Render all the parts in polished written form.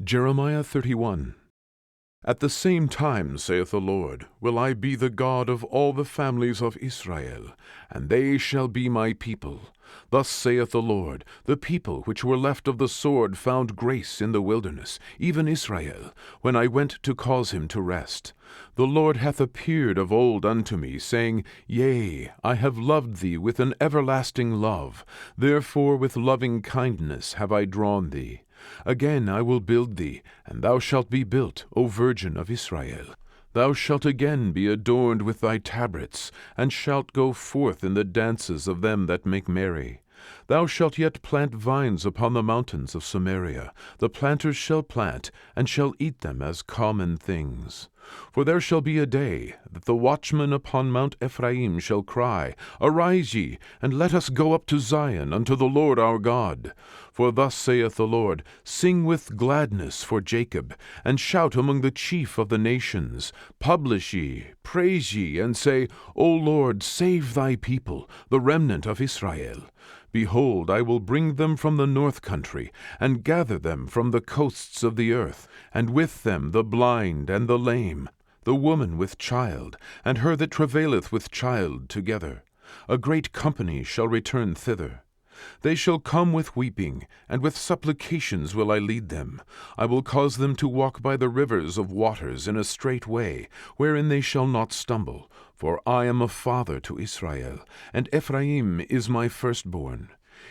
Jeremiah 31. At the same time, saith the Lord, will I be the God of all the families of Israel, and they shall be my people. Thus saith the Lord, the people which were left of the sword found grace in the wilderness, even Israel, when I went to cause him to rest. The Lord hath appeared of old unto me, saying, Yea, I have loved thee with an everlasting love, therefore with loving kindness have I drawn thee. Again I will build thee, and thou shalt be built, O Virgin of Israel. Thou shalt again be adorned with thy tabrets, and shalt go forth in the dances of them that make merry. Thou shalt yet plant vines upon the mountains of Samaria. The planters shall plant, and shall eat them as common things. For there shall be a day that the watchmen upon Mount Ephraim shall cry, Arise ye, and let us go up to Zion unto the Lord our God. For thus saith the Lord, Sing with gladness for Jacob, and shout among the chief of the nations. Publish ye, praise ye, and say, O Lord, save thy people, the remnant of Israel. Behold, I will bring them from the north country, and gather them from the coasts of the earth, and with them the blind and the lame, the woman with child, and her that travaileth with child together. A great company shall return thither. They shall come with weeping, and with supplications will I lead them. I will cause them to walk by the rivers of waters in a straight way, wherein they shall not stumble. For I am a father to Israel, and Ephraim is my firstborn.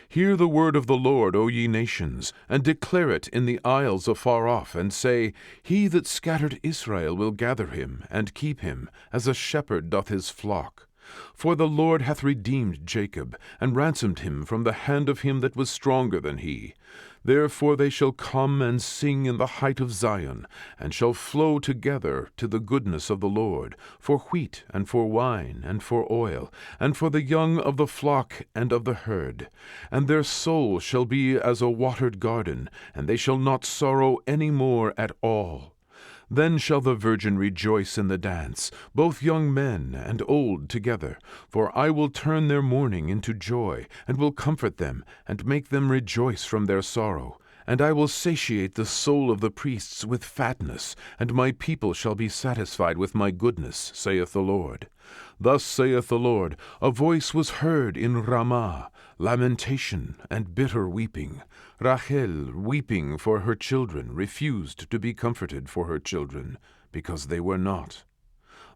Hear the word of the Lord, O ye nations, and declare it in the isles afar off, and say, He that scattered Israel will gather him, and keep him, as a shepherd doth his flock. For the Lord hath redeemed Jacob, and ransomed him from the hand of him that was stronger than he. Therefore they shall come and sing in the height of Zion, and shall flow together to the goodness of the Lord, for wheat, and for wine, and for oil, and for the young of the flock and of the herd. And their soul shall be as a watered garden, and they shall not sorrow any more at all. Then shall the virgin rejoice in the dance, both young men and old together. For I will turn their mourning into joy, and will comfort them, and make them rejoice from their sorrow. And I will satiate the soul of the priests with fatness, and my people shall be satisfied with my goodness, saith the Lord. Thus saith the Lord, a voice was heard in Ramah, lamentation and bitter weeping. Rachel, weeping for her children, refused to be comforted for her children, because they were not.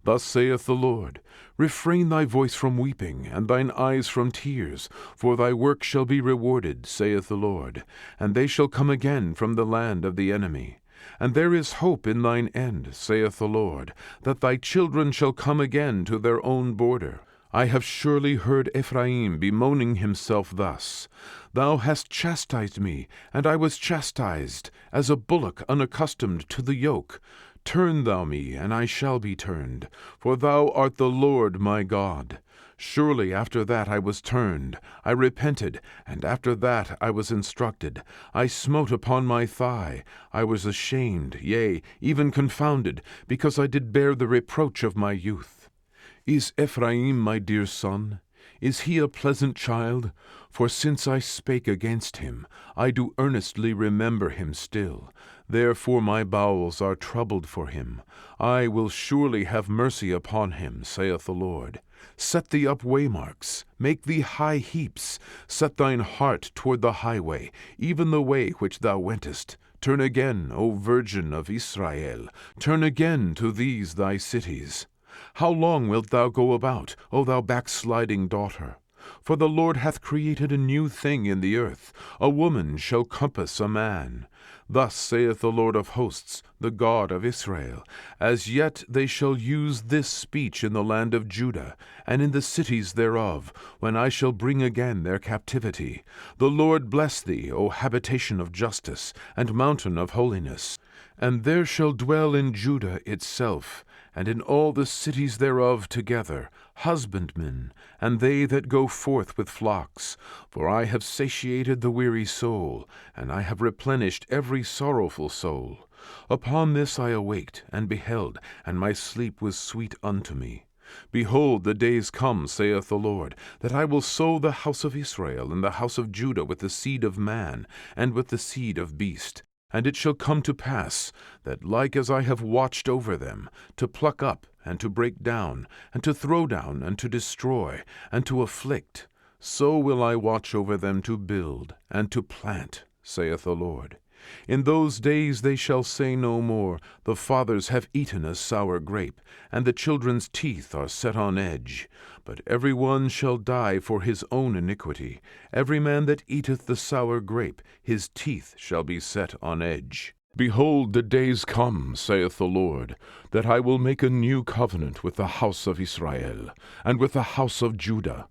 Thus saith the Lord, Refrain thy voice from weeping, and thine eyes from tears, for thy work shall be rewarded, saith the Lord, and they shall come again from the land of the enemy. And there is hope in thine end, saith the Lord, that thy children shall come again to their own border. I have surely heard Ephraim bemoaning himself thus, Thou hast chastised me, and I was chastised, as a bullock unaccustomed to the yoke. Turn thou me, and I shall be turned, for thou art the Lord my God. Surely after that I was turned, I repented, and after that I was instructed. I smote upon my thigh, I was ashamed, yea, even confounded, because I did bear the reproach of my youth. Is Ephraim my dear son? Is he a pleasant child? For since I spake against him, I do earnestly remember him still. Therefore my bowels are troubled for him. I will surely have mercy upon him, saith the Lord. Set thee up waymarks, make thee high heaps, set thine heart toward the highway, even the way which thou wentest. Turn again, O Virgin of Israel, turn again to these thy cities. How long wilt thou go about, O thou backsliding daughter? For the Lord hath created a new thing in the earth, a woman shall compass a man. Thus saith the Lord of hosts, the God of Israel, As yet they shall use this speech in the land of Judah, and in the cities thereof, when I shall bring again their captivity. The Lord bless thee, O habitation of justice, and mountain of holiness. And there shall dwell in Judah itself, and in all the cities thereof together, husbandmen, and they that go forth with flocks. For I have satiated the weary soul, and I have replenished every sorrowful soul. Upon this I awaked, and beheld, and my sleep was sweet unto me. Behold, the days come, saith the Lord, that I will sow the house of Israel and the house of Judah with the seed of man, and with the seed of beast. And it shall come to pass, that like as I have watched over them, to pluck up, and to break down, and to throw down, and to destroy, and to afflict, so will I watch over them to build, and to plant, saith the Lord. In those days they shall say no more, The fathers have eaten a sour grape, and the children's teeth are set on edge. But every one shall die for his own iniquity. Every man that eateth the sour grape, his teeth shall be set on edge. Behold, the days come, saith the Lord, that I will make a new covenant with the house of Israel, and with the house of Judah,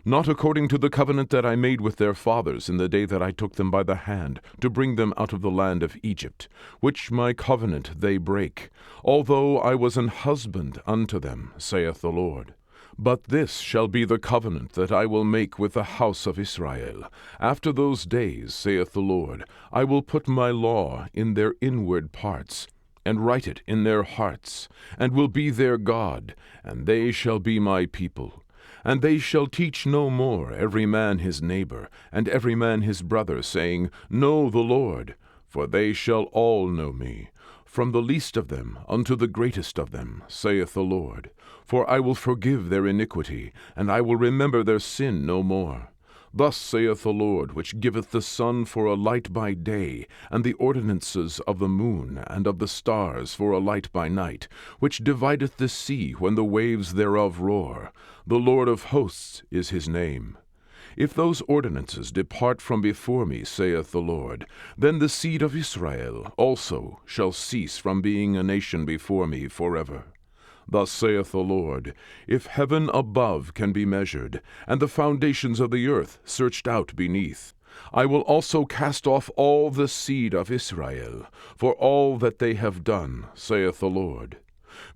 not according to the covenant that I made with their fathers in the day that I took them by the hand to bring them out of the land of Egypt, which my covenant they break, although I was an husband unto them, saith the Lord. But this shall be the covenant that I will make with the house of Israel. After those days, saith the Lord, I will put my law in their inward parts, and write it in their hearts, and will be their God, and they shall be my people. And they shall teach no more every man his neighbor, and every man his brother, saying, Know the Lord, for they shall all know me, from the least of them unto the greatest of them, saith the Lord. For I will forgive their iniquity, and I will remember their sin no more. Thus saith the Lord, which giveth the sun for a light by day, and the ordinances of the moon and of the stars for a light by night, which divideth the sea when the waves thereof roar. The Lord of hosts is his name. If those ordinances depart from before me, saith the Lord, then the seed of Israel also shall cease from being a nation before me forever. Thus saith the Lord, if heaven above can be measured, and the foundations of the earth searched out beneath, I will also cast off all the seed of Israel, for all that they have done, saith the Lord.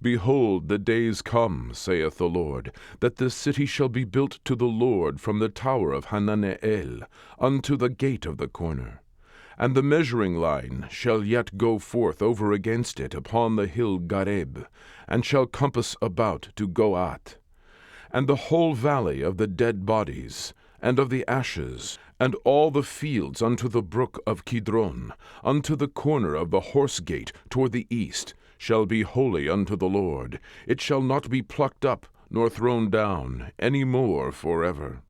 Behold, the days come, saith the Lord, that the city shall be built to the Lord from the tower of Hananeel unto the gate of the corner. And the measuring line shall yet go forth over against it upon the hill Gareb, and shall compass about to Goat. And the whole valley of the dead bodies, and of the ashes, and all the fields unto the brook of Kidron, unto the corner of the horse gate toward the east, shall be holy unto the Lord. It shall not be plucked up, nor thrown down, any more forever.